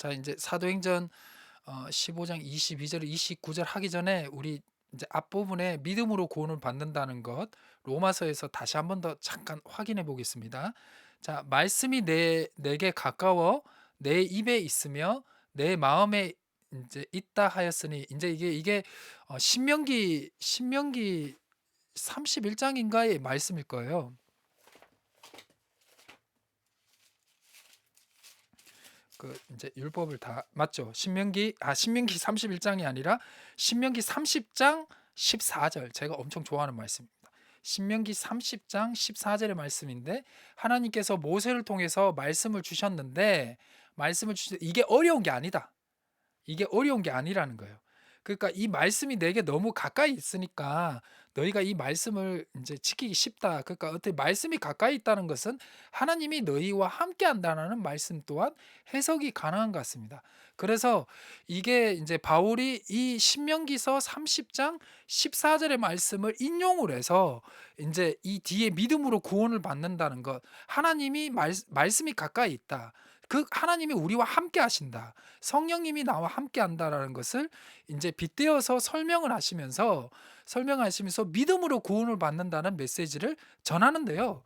자, 이제 사도행전 15장 22절 29절 하기 전에 우리 이제 앞부분에 믿음으로 구원을 받는다는 것 로마서에서 다시 한번 더 잠깐 확인해 보겠습니다. 자, 말씀이 내게 가까워 내 입에 있으며 내 마음에 이제 있다 하였으니, 이제 이게 신명기 31장인가의 말씀일 거예요. 그 이제 율법을 다 맞죠? 신명기 31장이 아니라 신명기 30장 14절, 제가 엄청 좋아하는 말씀입니다. 신명기 30장 14절의 말씀인데, 하나님께서 모세를 통해서 말씀을 주셨는데, 이게 어려운 게 아니다. 이게 어려운 게 아니라는 거예요. 그러니까 이 말씀이 내게 너무 가까이 있으니까 너희가 이 말씀을 이제 지키기 쉽다. 그러니까 어떻게 말씀이 가까이 있다는 것은 하나님이 너희와 함께 한다는 말씀 또한 해석이 가능한 것 같습니다. 그래서 이게 이제 바울이 이 신명기서 30장 14절의 말씀을 인용을 해서 이제 이 뒤에 믿음으로 구원을 받는다는 것, 하나님이 말씀이 가까이 있다. 그 하나님이 우리와 함께 하신다. 성령님이 나와 함께 한다라는 것을 이제 빗대어서 설명하시면서 믿음으로 구원을 받는다는 메시지를 전하는데요.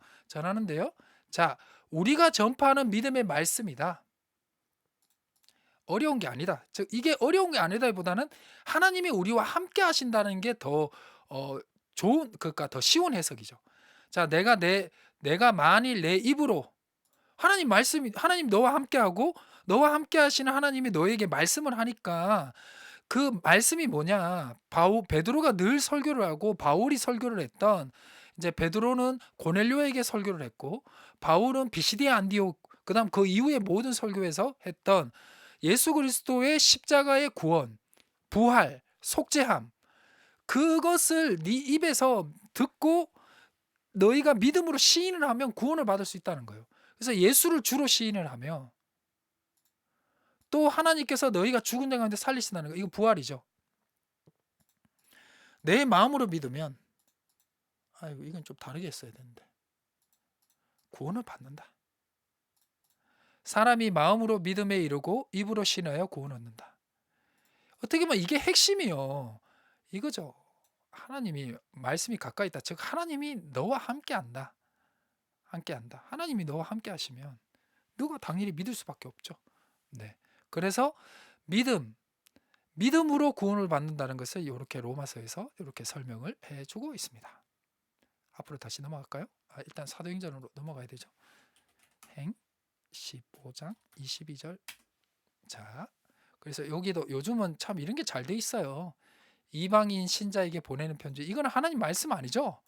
자, 우리가 전파하는 믿음의 말씀이다. 어려운 게 아니다. 즉 이게 어려운 게 아니다보다는 하나님이 우리와 함께 하신다는 게 더 좋은, 그러니까 더 쉬운 해석이죠. 자, 내가 만일 내 입으로 하나님 너와 함께하고 너와 함께 하시는 하나님이 너에게 말씀을 하니까, 그 말씀이 뭐냐? 베드로가 늘 설교를 하고 바울이 설교를 했던, 이제 베드로는 고넬료에게 설교를 했고 바울은 비시디아 안디옥, 그다음 그 이후에 모든 설교에서 했던 예수 그리스도의 십자가의 구원, 부활, 속죄함, 그것을 네 입에서 듣고 너희가 믿음으로 시인을 하면 구원을 받을 수 있다는 거예요. 그래서 예수를 주로 시인을 하며, 또 하나님께서 너희가 죽은 자 가운데 살리신다는 거, 이거 부활이죠. 내 마음으로 믿으면, 아이고 이건 좀 다르게 했어야 되는데, 구원을 받는다. 사람이 마음으로 믿음에 이르고 입으로 신하여 구원 얻는다. 어떻게 보면 이게 핵심이요. 이거죠. 하나님이 말씀이 가까이 있다. 즉 하나님이 너와 함께한다. 함께한다. 하나님이 너와 함께하시면 너가 당연히 믿을 수밖에 없죠. 네. 그래서 믿음으로 구원을 받는다는 것을 이렇게 로마서에서 이렇게 설명을 해주고 있습니다. 앞으로 다시 넘어갈까요? 일단 사도행전으로 넘어가야 되죠. 행 15장 22절. 자, 그래서 여기도 요즘은 참 이런 게 잘 돼 있어요. 이방인 신자에게 보내는 편지. 이거는 하나님 말씀 아니죠?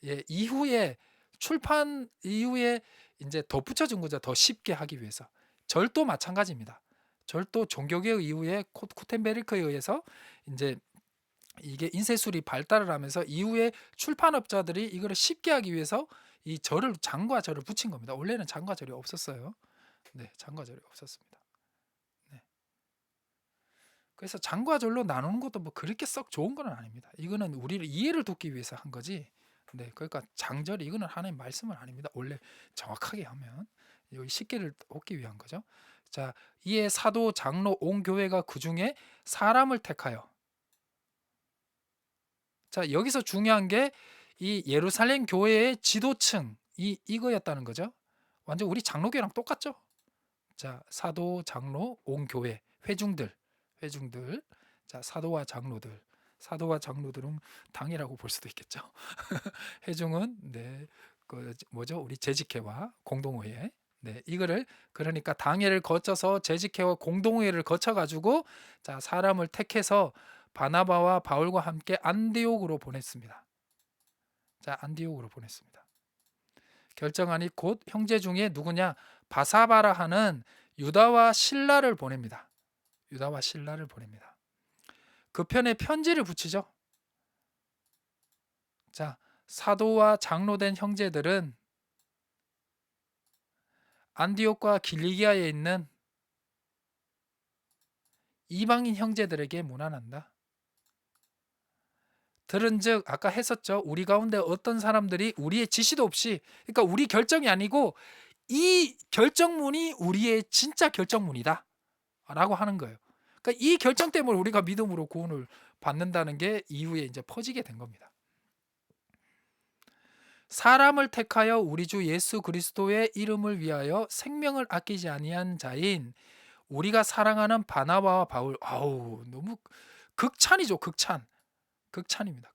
예, 이후에 출판 이후에 이제 덧붙여 준 거죠. 더 쉽게 하기 위해서. 절도 마찬가지입니다. 절도 종교개혁 이후에 코텐베르크에 의해서 이제 이게 인쇄술이 발달을 하면서 이후에 출판업자들이 이거를 쉽게 하기 위해서 이 장과 절을 붙인 겁니다. 원래는 장과 절이 없었어요. 네, 장과 절이 없었습니다. 네. 그래서 장과 절로 나누는 것도 뭐 그렇게 썩 좋은 건 아닙니다. 이거는 우리를 이해를 돕기 위해서 한 거지. 네, 그러니까 장절 이거는 하나님 말씀은 아닙니다. 원래 정확하게 하면 여기 쉽게를 얻기 위한 거죠. 자, 이에 사도, 장로, 온 교회가 그 중에 사람을 택하여. 자, 여기서 중요한 게 이 예루살렘 교회의 지도층, 이거였다는 거죠. 완전 우리 장로교랑 똑같죠. 자, 사도, 장로, 온 교회, 회중들. 자, 사도와 장로들은 당이라고 볼 수도 있겠죠. 회중은 네, 그 뭐죠? 우리 재직회와 공동회에. 네, 이거를 그러니까 당회를 거쳐서 재직회와 공동회를 거쳐 가지고 자, 사람을 택해서 바나바와 바울과 함께 안디옥으로 보냈습니다. 자, 안디옥으로 보냈습니다. 결정하니 곧 형제 중에 누구냐? 바사바라 하는 유다와 실라를 보냅니다. 그 편에 편지를 붙이죠. 자, 사도와 장로된 형제들은 안디옥과 길리기아에 있는 이방인 형제들에게 문안한다. 들은즉 아까 했었죠. 우리 가운데 어떤 사람들이 우리의 지시도 없이, 그러니까 우리 결정이 아니고 이 결정문이 우리의 진짜 결정문이다. 라고 하는 거예요. 그러니까 이 결정 때문에 우리가 믿음으로 구원을 받는다는 게 이후에 이제 퍼지게 된 겁니다. 사람을 택하여 우리 주 예수 그리스도의 이름을 위하여 생명을 아끼지 아니한 자인 우리가 사랑하는 바나바와 바울. 아우, 너무 극찬이죠. 극찬입니다.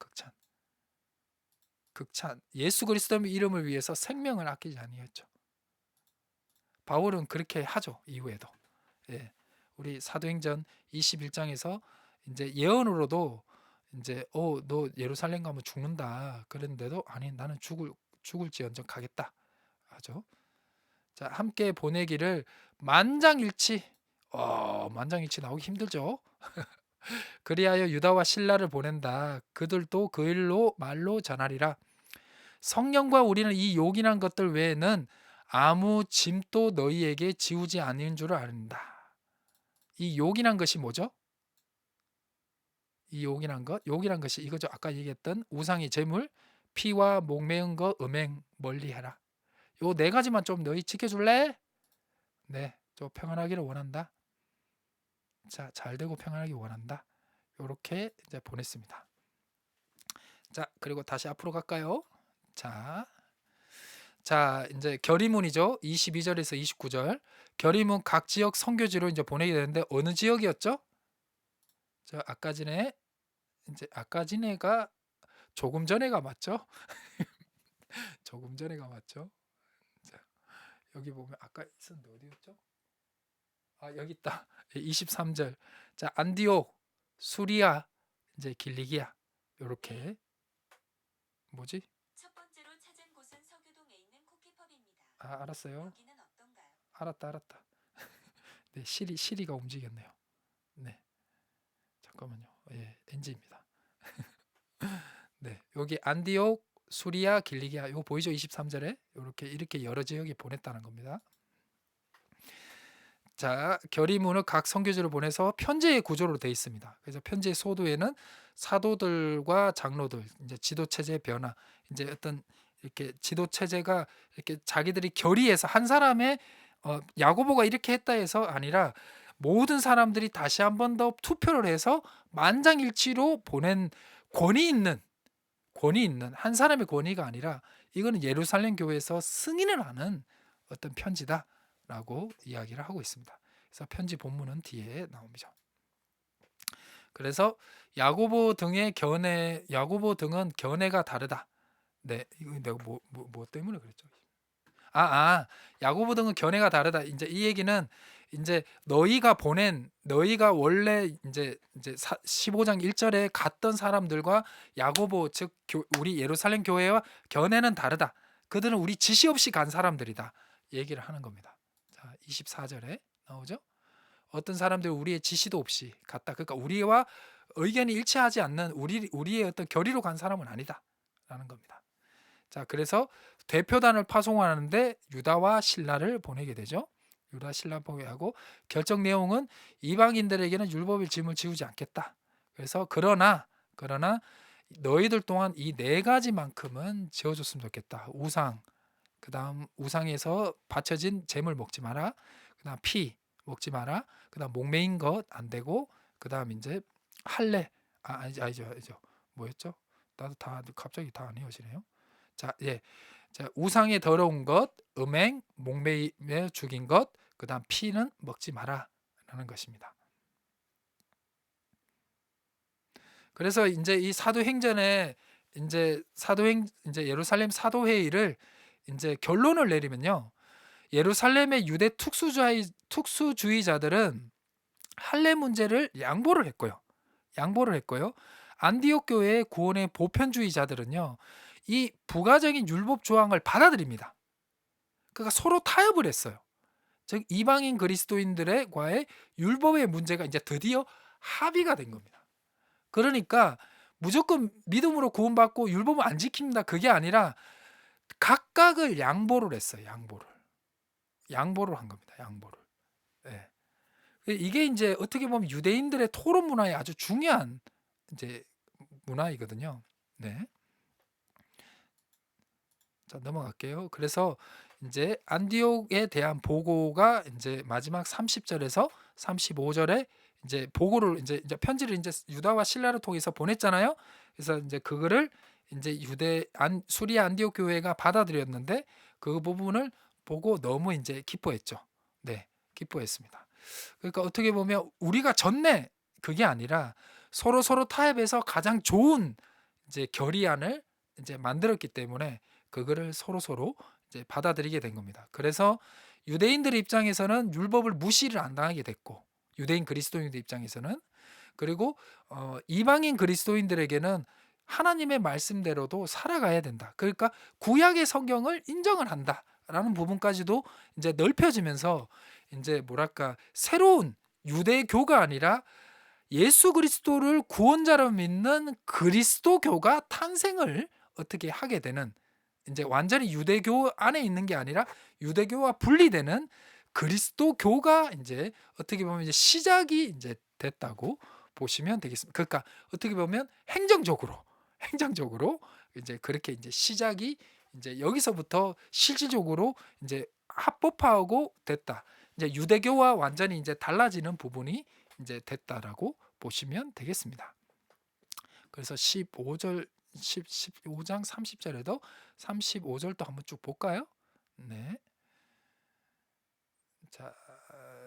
극찬. 예수 그리스도의 이름을 위해서 생명을 아끼지 아니했죠. 바울은 그렇게 하죠. 이후에도. 예. 우리 사도행전 21장에서 이제 예언으로도 이제 너 예루살렘 가면 죽는다. 그랬는데도 아니 나는 죽을지언정 가겠다. 하죠. 자, 함께 보내기를 만장일치. 만장일치 나오기 힘들죠. 그리하여 유다와 실라를 보낸다. 그들도 그 일로 말로 전하리라. 성령과 우리는 이 요긴한 것들 외에는 아무 짐도 너희에게 지우지 않은 줄을 안다. 이 요긴한 것이 뭐죠? 이 요긴한 것이 이거죠. 아까 얘기했던 우상의 제물, 피와 목매은 것, 음행 멀리해라. 요 네 가지만 좀 너희 지켜줄래? 네, 좀 평안하기를 원한다. 자, 잘 되고 평안하기 원한다. 요렇게 이제 보냈습니다. 자, 그리고 다시 앞으로 갈까요? 자, 이제 결의문이죠. 22절에서 29절. 결의문 각 지역 선교지로 이제 보내게 되는데 어느 지역이었죠? 아까 전에가 조금 전에가 맞죠? 조금 전에가 맞죠? 자, 여기 보면 아까 있었는데 어디였죠? 여기 있다. 23절. 자, 안디옥, 수리아, 이제 길리기아. 요렇게 뭐지? 첫 번째로 찾은 곳은 서교동에 있는 쿠키펍입니다. 알았어요. 여기는 어떤가요? 알았다. 네, 시리가 움직였네요. 네. 잠깐만요. 예, NG입니다. 네, 여기 안디옥, 수리아, 길리기아 이거 보이죠? 23절에 이렇게 여러 지역에 보냈다는 겁니다. 자, 결의문을 각 선교지로 보내서 편제의 구조로 되어 있습니다. 그래서 편제의 소도에는 사도들과 장로들, 이제 지도 체제 변화, 이제 어떤 이렇게 지도 체제가 이렇게 자기들이 결의해서 한 사람의 야고보가 이렇게 했다 해서 아니라 모든 사람들이 다시 한 번 더 투표를 해서 만장일치로 보낸 권위 있는 한 사람의 권위가 아니라 이거는 예루살렘 교회에서 승인을 하는 어떤 편지다라고 이야기를 하고 있습니다. 그래서 편지 본문은 뒤에 나옵니다. 그래서 야고보 등은 견해가 다르다. 네, 이거 내가 뭐 때문에 그랬죠? 야고보 등은 견해가 다르다. 이제 이 얘기는 이제 너희가 원래 이제 15장 1절에 갔던 사람들과 야고보 즉 우리 예루살렘 교회와 견해는 다르다. 그들은 우리 지시 없이 간 사람들이다. 얘기를 하는 겁니다. 자, 24절에 나오죠. 어떤 사람들이 우리의 지시도 없이 갔다. 그러니까 우리와 의견이 일치하지 않는 우리의 어떤 결의로 간 사람은 아니다라는 겁니다. 자, 그래서 대표단을 파송하는데 유다와 실라를 보내게 되죠. 유다 실라 보내하고 결정 내용은 이방인들에게는 율법의 짐을 지우지 않겠다. 그래서 그러나 너희들 또한 이 네 가지만큼은 지어줬으면 좋겠다. 우상, 그다음 우상에서 바쳐진 재물 먹지 마라. 그다음 피 먹지 마라. 그다음 목매인 것 안 되고 그다음 이제 할례 아니죠. 뭐였죠? 나도 다 갑자기 다 안 이어지네요. 자, 예. 자, 우상의 더러운 것, 음행, 목매에 죽인 것, 그다음 피는 먹지 마라라는 것입니다. 그래서 이제 이 사도행전에 이제 예루살렘 사도회의를 이제 결론을 내리면요. 예루살렘의 유대 특수주의자들은 할례 문제를 양보를 했고요. 안디옥 교회의 구원의 보편주의자들은요. 이 부가적인 율법 조항을 받아들입니다. 그러니까 서로 타협을 했어요. 즉 이방인 그리스도인들과의 율법의 문제가 이제 드디어 합의가 된 겁니다. 그러니까 무조건 믿음으로 구원받고 율법을 안 지킵니다. 그게 아니라 각각을 양보를 했어요. 양보를 한 겁니다. 네. 이게 이제 어떻게 보면 유대인들의 토론 문화의 아주 중요한 이제 문화이거든요. 네. 자, 넘어갈게요. 그래서 이제 안디옥에 대한 보고가 이제 마지막 30절에서 35절에 이제 보고를 이제 편지를 이제 유다와 실라를 통해서 보냈잖아요. 그래서 이제 그거를 이제 수리아 안디옥 교회가 받아들였는데 그 부분을 보고 너무 이제 기뻐했죠. 네, 기뻐했습니다. 그러니까 어떻게 보면 우리가 졌네 그게 아니라 서로 타협해서 가장 좋은 이제 결의안을 이제 만들었기 때문에 그거를 서로 이제 받아들이게 된 겁니다. 그래서 유대인들 입장에서는 율법을 무시를 안 당하게 됐고 유대인 그리스도인들 입장에서는 그리고 이방인 그리스도인들에게는 하나님의 말씀대로도 살아가야 된다. 그러니까 구약의 성경을 인정을 한다라는 부분까지도 이제 넓혀지면서 이제 뭐랄까 새로운 유대교가 아니라 예수 그리스도를 구원자로 믿는 그리스도교가 탄생을 어떻게 하게 되는 이제 완전히 유대교 안에 있는 게 아니라 유대교와 분리되는 그리스도교가 이제 어떻게 보면 이제 시작이 이제 됐다고 보시면 되겠습니다. 그러니까 어떻게 보면 행정적으로 이제 그렇게 이제 시작이 이제 여기서부터 실질적으로 이제 합법화하고 됐다. 이제 유대교와 완전히 이제 달라지는 부분이 이제 됐다라고 보시면 되겠습니다. 그래서 15장 30절에도 35절도 한번 쭉 볼까요? 네. 자,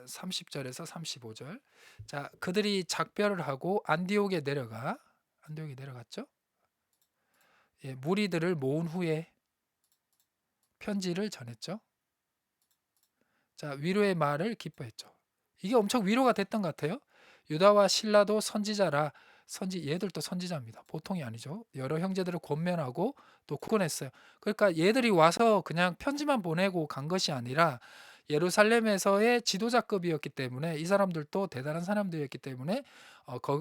30절에서 35절. 자, 그들이 작별을 하고 안디옥에 내려갔죠? 예, 무리들을 모은 후에 편지를 전했죠. 자, 위로의 말을 기뻐했죠. 이게 엄청 위로가 됐던 것 같아요. 유다와 실라도 선지자라 얘들도 선지자입니다. 보통이 아니죠. 여러 형제들을 권면하고 또 구원했어요. 그러니까 얘들이 와서 그냥 편지만 보내고 간 것이 아니라 예루살렘에서의 지도자급이었기 때문에 이 사람들도 대단한 사람들이었기 때문에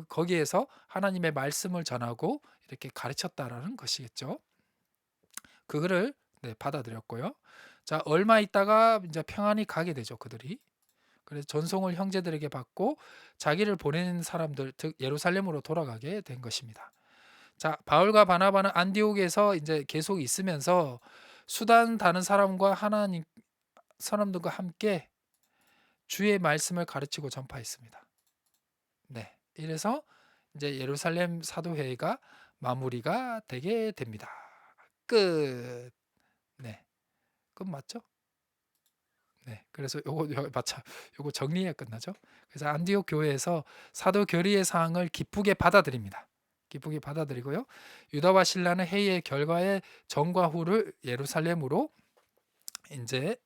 거기에서 하나님의 말씀을 전하고 이렇게 가르쳤다라는 것이겠죠. 그거를 받아들였고요. 자, 얼마 있다가 이제 평안히 가게 되죠, 그들이. 그래서 전송을 형제들에게 받고 자기를 보낸 사람들, 즉 예루살렘으로 돌아가게 된 것입니다. 자, 바울과 바나바는 안디옥에서 이제 계속 있으면서 수단 다른 사람과 하나님 사람들과 함께 주의 말씀을 가르치고 전파했습니다. 네, 이래서 이제 예루살렘 사도회의가 마무리가 되게 됩니다. 끝. 네, 끝 맞죠? 네, 그래서 요거 정리해 끝나죠. 그래서 안디옥 교회에서 사도 결의의 사항을 기쁘게 받아들입니다. 기쁘게 받아들이고요. 유다와 실라는 회의의 결과의 전과 후를 예루살렘으로 이제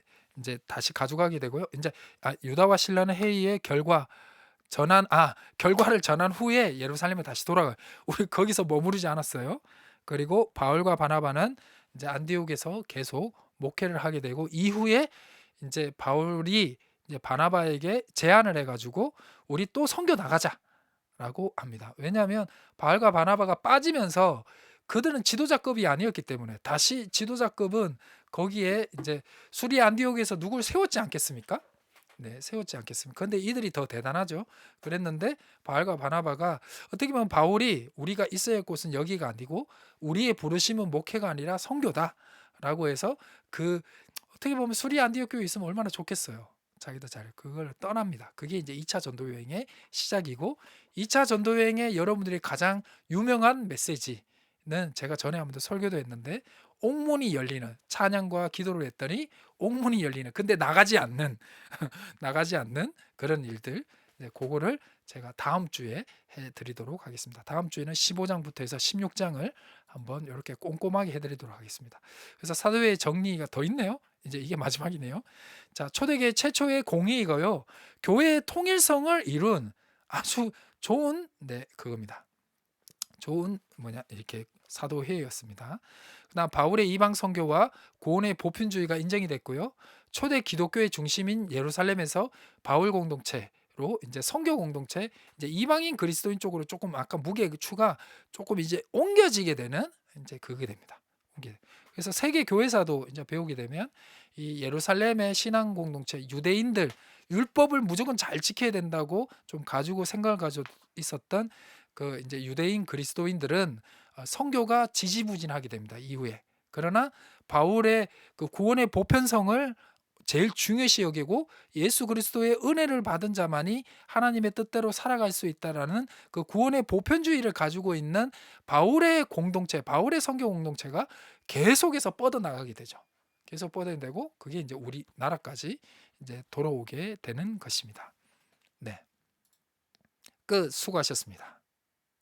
다시 가져가게 되고요. 이제 유다와 실라는 회의의 결과를 전한 후에 예루살렘에 다시 돌아가요. 우리 거기서 머무르지 않았어요. 그리고 바울과 바나바는 이제 안디옥에서 계속 목회를 하게 되고 이후에 이제 바울이 이제 바나바에게 제안을 해가지고 우리 또 선교 나가자라고 합니다. 왜냐하면 바울과 바나바가 빠지면서 그들은 지도자급이 아니었기 때문에 다시 지도자급은 거기에 이제 수리 안디옥에서 누굴 세웠지 않겠습니까? 네, 세웠지 않겠습니까? 근데 이들이 더 대단하죠. 그랬는데 바울과 바나바가 어떻게 보면 바울이 우리가 있어야 할 곳은 여기가 아니고 우리의 부르심은 목회가 아니라 선교다라고 해서 그 어떻게 보면 수리 안디옥 교회 있으면 얼마나 좋겠어요. 자기도 잘 그걸 떠납니다. 그게 이제 2차 전도 여행의 시작이고 2차 전도 여행의 여러분들이 가장 유명한 메시지는 제가 전에 한번 설교도 했는데 옥문이 열리는 찬양과 기도를 했더니 옥문이 열리는 근데 나가지 않는 그런 일들 그거를 제가 다음 주에 해드리도록 하겠습니다. 다음 주에는 15장부터 해서 16장을 한번 이렇게 꼼꼼하게 해드리도록 하겠습니다. 그래서 사도의 정리가 더 있네요. 이제 이게 마지막이네요. 자, 초대교회 최초의 공의이고요. 교회의 통일성을 이룬 아주 좋은 그겁니다. 좋은 이렇게 사도회의였습니다. 그다음 바울의 이방 선교와 고온의 보편주의가 인정이 됐고요. 초대 기독교의 중심인 예루살렘에서 바울 공동체로 이제 선교 공동체, 이제 이방인 그리스도인 쪽으로 조금 아까 무게추가 조금 이제 옮겨지게 되는 이제 그게 됩니다. 그래서 세계 교회사도 이제 배우게 되면 이 예루살렘의 신앙 공동체 유대인들 율법을 무조건 잘 지켜야 된다고 좀 가지고 생각을 가지고 있었던 그 이제 유대인 그리스도인들은 선교가 지지부진하게 됩니다. 이후에. 그러나 바울의 그 구원의 보편성을 제일 중요시 여기고 예수 그리스도의 은혜를 받은 자만이 하나님의 뜻대로 살아갈 수 있다라는 그 구원의 보편주의를 가지고 있는 바울의 공동체, 바울의 선교 공동체가 계속해서 뻗어나가게 되죠. 계속 뻗어내고 그게 이제 우리나라까지 이제 돌아오게 되는 것입니다. 네, 수고하셨습니다.